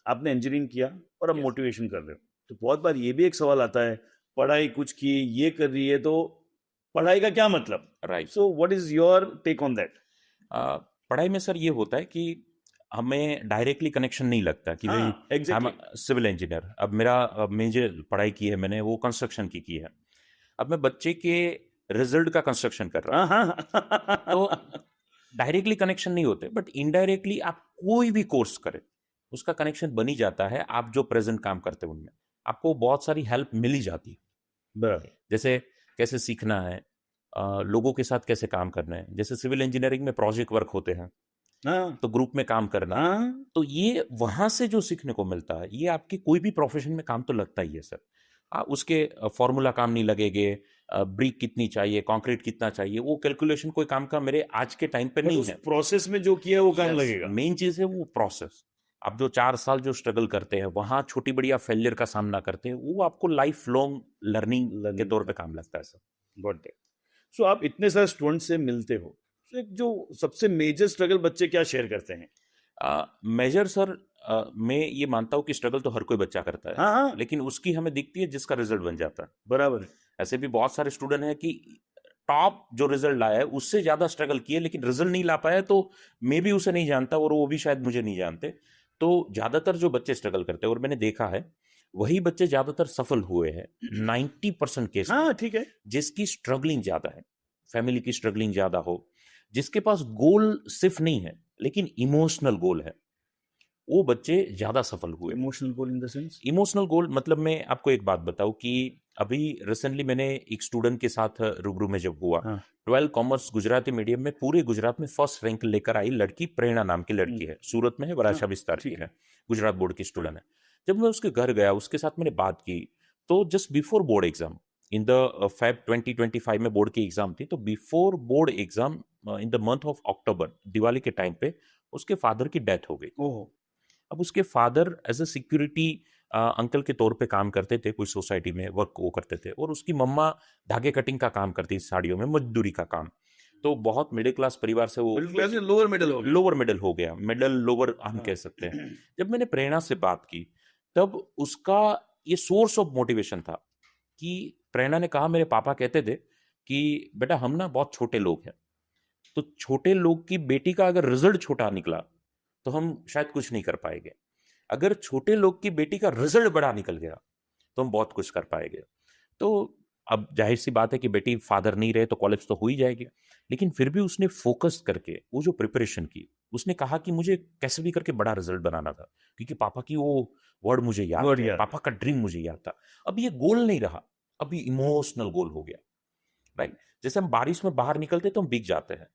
आपने इंजीनियरिंग किया और अब Yes. मोटिवेशन कर रहे हो, तो बहुत बार ये भी एक सवाल आता है, पढ़ाई कुछ की, ये कर रही है, तो पढ़ाई का क्या मतलब? Right. So what is your take on that? पढ़ाई में सर ये होता है कि हमें डायरेक्टली कनेक्शन नहीं लगता कि भाई हाँ, एग्जैक्टली। सिविल इंजीनियर, अब मैं जो पढ़ाई की है मैंने वो कंस्ट्रक्शन की है। अब मैं बच्चे के रिजल्ट का कंस्ट्रक्शन कर रहा हूँ। हाँ तो डायरेक्टली कनेक्शन नहीं होते, बट इनडायरेक्टली आप कोई भी कोर्स करें उसका कनेक्शन बन ही जाता है। आप जो प्रेजेंट काम करते हैं उनमें आपको बहुत सारी हेल्प मिल ही जाती है। बराबर। जैसे कैसे सीखना है, लोगों के साथ कैसे काम करना है। जैसे सिविल इंजीनियरिंग में प्रोजेक्ट वर्क होते हैं, हाँ तो ग्रुप में काम करना, हाँ, तो ये वहां से जो सीखने को मिलता है ये आपकी कोई भी प्रोफेशन में काम तो लगता ही है सर। उसके फॉर्मूला काम नहीं लगेंगे, ब्रिक कितनी चाहिए, कंक्रीट कितना चाहिए, वो कैलकुलेशन कोई काम का मेरे आज के टाइम पे बट नहीं उस है। प्रोसेस में जो किया वो काम लगेगा। मेन चीज है वो प्रोसेस। आप जो 4 साल जो स्ट्रगल करते हैं वहां छोटी बड़ी आप फेलियर का सामना करते हैं, वो आपको लाइफ लॉन्ग लर्निंग के तौर पे काम लगता है सर। Got it. सो आप इतने सारे स्टूडेंट से मिलते हो, तो एक जो सबसे मेजर स्ट्रगल बच्चे क्या शेयर करते हैं? मेजर सर, मैं ये मानता हूँ कि स्ट्रगल तो हर कोई बच्चा करता है, हाँ हाँ, लेकिन उसकी हमें दिखती है जिसका रिजल्ट बन जाता है। बराबर है। ऐसे भी बहुत सारे स्टूडेंट हैं कि टॉप जो रिजल्ट लाया है उससे ज्यादा स्ट्रगल किए, लेकिन रिजल्ट नहीं ला पाया, तो मैं भी उसे नहीं जानता और वो भी शायद मुझे नहीं जानते। तो ज्यादातर जो बच्चे स्ट्रगल करते हैं और मैंने देखा है वही बच्चे ज्यादातर सफल हुए हैं 90% केस में। हाँ ठीक है। जिसकी स्ट्रगलिंग ज्यादा है, फैमिली की स्ट्रगलिंग ज्यादा हो, जिसके पास गोल सिर्फ नहीं है लेकिन इमोशनल गोल है, वो बच्चे ज्यादा सफल हुए। Emotional goal in the sense? Emotional goal मतलब मैं आपको एक बात बताऊं कि अभी रिसेंटली मैंने एक स्टूडेंट के साथ रूबरू में जब हुआ, हाँ 12 कॉमर्स गुजराती मीडियम में पूरे गुजरात में फर्स्ट रैंक लेकर आई लड़की, प्रेरणा नाम की लड़की है, सूरत में है, बराशा हाँ, विस्तार की ठीक है, गुजरात बोर्ड की स्टूडेंट है। जब मैं उसके घर गया, उसके साथ मैंने बात की, तो just before board exam in the Feb 2025 में बोर्ड की एग्जाम थी, तो before board exam in the month of October, Diwali के टाइम पे उसके फादर की डेथ हो गई। ओह, अब उसके father as a security uncle के तौर पे काम करते थे, कोई सोसाइटी में वर्क वो करते थे, और उसकी मम्मा धागे कटिंग का काम करती थी, साड़ियों में मजदूरी का काम। तो बहुत मिडिल क्लास परिवार से वो मिडिल क्लास से लोअर मिडिल हो गया। लोअर मिडिल हो गया, मिडिल लोअर हम हाँ। कह सकते हैं। जब मैंने प्रेरणा से बात की तब उसका ये सोर्स ऑफ मोटिवेशन था कि प्रेरणा ने कहा मेरे पापा कहते थे कि बेटा हम ना बहुत छोटे लोग हैं, तो छोटे लोग की बेटी का अगर रिजल्ट छोटा निकला तो हम शायद कुछ नहीं कर पाएंगे, अगर छोटे लोग की बेटी का रिजल्ट बड़ा निकल गया तो हम बहुत कुछ कर पाएंगे। तो अब जाहिर सी बात है कि बेटी फादर नहीं रहे तो कॉलेज तो हो ही जाएगी, लेकिन फिर भी उसने फोकस करके वो जो प्रिपरेशन की, उसने कहा कि मुझे कैसे भी करके बड़ा रिजल्ट बनाना था, क्योंकि पापा की वो वर्ड मुझे याद Word है, याद पापा का ड्रीम मुझे याद था। अब ये गोल नहीं रहा, अभी इमोशनल गोल हो गया। राइट, जैसे हम बारिश में बाहर निकलते तो हम भीग जाते हैं,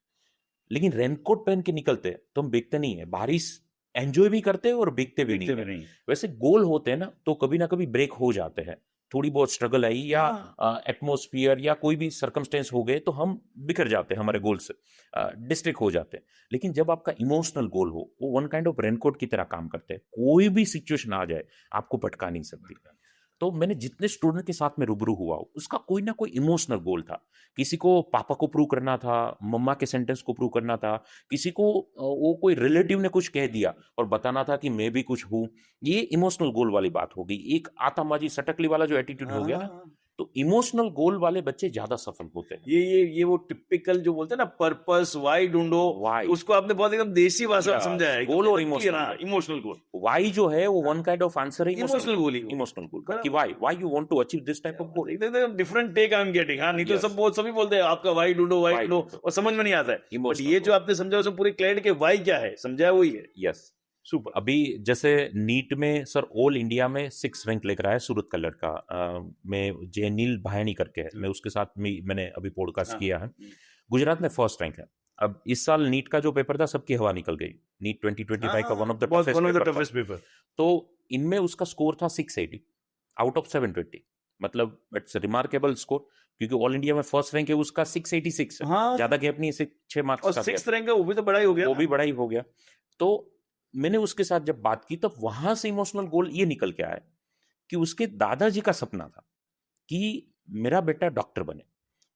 लेकिन रेनकोट पहन के निकलते हैं तो हम भीगते नहीं है, बारिश एंजॉय भी करते हैं और भीगते भी नहीं देखते है। भी नहीं। वैसे गोल होते हैं ना तो कभी ना कभी ब्रेक हो जाते हैं, थोड़ी बहुत स्ट्रगल आई या हाँ, एटमोस्फियर या कोई भी सर्कमस्टेंस हो गए तो हम बिखर जाते हैं, हमारे गोल से डिस्ट्रिक्ट हो जाते हैं। लेकिन जब आपका इमोशनल गोल हो, वो वन काइंड ऑफ रेनकोट की तरह काम करते हैं, कोई भी सिचुएशन आ जाए आपको भटका नहीं सकती। तो मैंने जितने स्टूडेंट के साथ में रूबरू हुआ उसका कोई ना कोई इमोशनल गोल था। किसी को पापा को प्रूव करना था, मम्मा के सेंटेंस को प्रूव करना था, किसी को वो कोई रिलेटिव ने कुछ कह दिया और बताना था कि मैं भी कुछ हूं। ये इमोशनल गोल वाली बात हो गई, एक आतंकबाजी सटकली वाला जो एटीट्यूड हो गया ना, हाँ, तो इमोशनल गोल वाले बच्चे ज्यादा सफल होते हैं। ये वो टिपिकल जो बोलते हैं ना, पर्पस वाई ढूंढो, वाई, उसको आपने बहुत एकदम देसी भाषा समझाया है। गोल और इमोशनल। इमोशनल गोल, वाई जो है वो वन काइंड ऑफ आंसर है इमोशनल गोल ही वो। इमोशनल गोल का, कि बराबर। Why you want to achieve this type of goal. एकदम different take I am getting. हाँ, नहीं तो यस, सभी बोलते हैं आपका वाई ढूंढो, वाई वाई ढूंढो, ढूंढो, और समझ में नहीं आता है। बट इमोशनल ये गोल। जो आपने समझा उसमें पूरे क्लैरिटी के वाई क्या है समझाया, वही है। यस। सुपर। अभी जैसे नीट में सर ऑल इंडिया में 6 रैंक लेकर आया सूरत का लड़का, मैं जयनील भायनी करके है, मैं उसके साथ में मैंने अभी पॉडकास्ट किया है। गुजरात में फर्स्ट रैंक है। अब इस साल नीट का जो पेपर था सबकी हवा निकल गई, नीट 2025 का one of the toughest paper. तो इनमें उसका स्कोर था 680 आउट ऑफ 720, मतलब इट्स रिमार्केबल स्कोर, क्योंकि ऑल इंडिया में फर्स्ट रैंक है उसका 686 है। हाँ, ज्यादा गैप नहीं है, 6 मार्क्स और का सिक्स gap। रैंक का वो भी तो बड़ा ही हो गया। वो भी बड़ा ही हो गया। तो मैंने उसके साथ जब बात की तब वहां से इमोशनल गोल ये निकल के आया कि उसके दादाजी का सपना था कि मेरा बेटा डॉक्टर बने,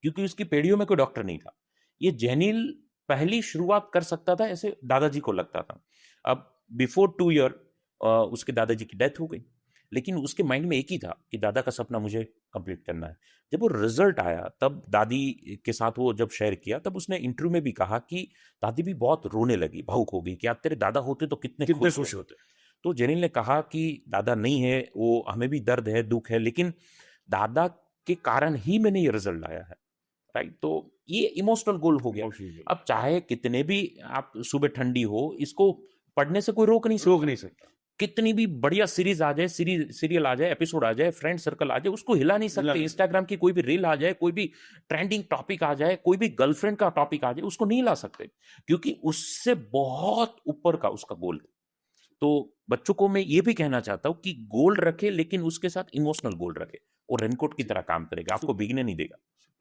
क्योंकि उसकी पीढ़ियों में कोई डॉक्टर नहीं था। ये जैनिल पहली शुरुआत कर सकता था, ऐसे दादाजी को लगता था। अब बिफोर 2 ईयर उसके दादाजी की डेथ हो गई, लेकिन उसके माइंड में एक ही था कि दादा का सपना मुझे कंप्लीट करना है। जब वो रिजल्ट आया तब दादी के साथ वो जब शेयर किया, तब उसने इंटरव्यू में भी कहा कि दादी भी बहुत रोने लगी, भावुक हो गई कि यार तेरे दादा होते तो कितने कितने खुश खुश होते। होते। तो जेनिल ने कहा कि दादा नहीं है, वो हमें भी दर्द है, दुख है, लेकिन दादा के कारण ही मैंने ये रिजल्ट लाया है, राइट? तो ये इमोशनल गोल हो गया। इमोशनल अब चाहे कितने भी आप सुबह ठंडी हो, इसको पढ़ने से कोई रोक नहीं सकता। रोक नहीं सकता। कितनी भी बढ़िया सीरीज आ जाए, सीरियल आ जाए, एपिसोड आ जाए, फ्रेंड सर्कल आ जाए, उसको हिला नहीं हिला सकते। नहीं इंस्टाग्राम की कोई भी रील आ जाए, कोई भी ट्रेंडिंग टॉपिक आ जाए, कोई भी गर्लफ्रेंड का टॉपिक आ जाए, उसको नहीं ला सकते, क्योंकि उससे बहुत ऊपर का उसका गोल है। तो बच्चों को मैं ये भी कहना चाहता हूँ कि गोल रखे, लेकिन उसके साथ इमोशनल गोल रखे, और रेनकोट की तरह काम करेगा, आपको भीगने नहीं देगा।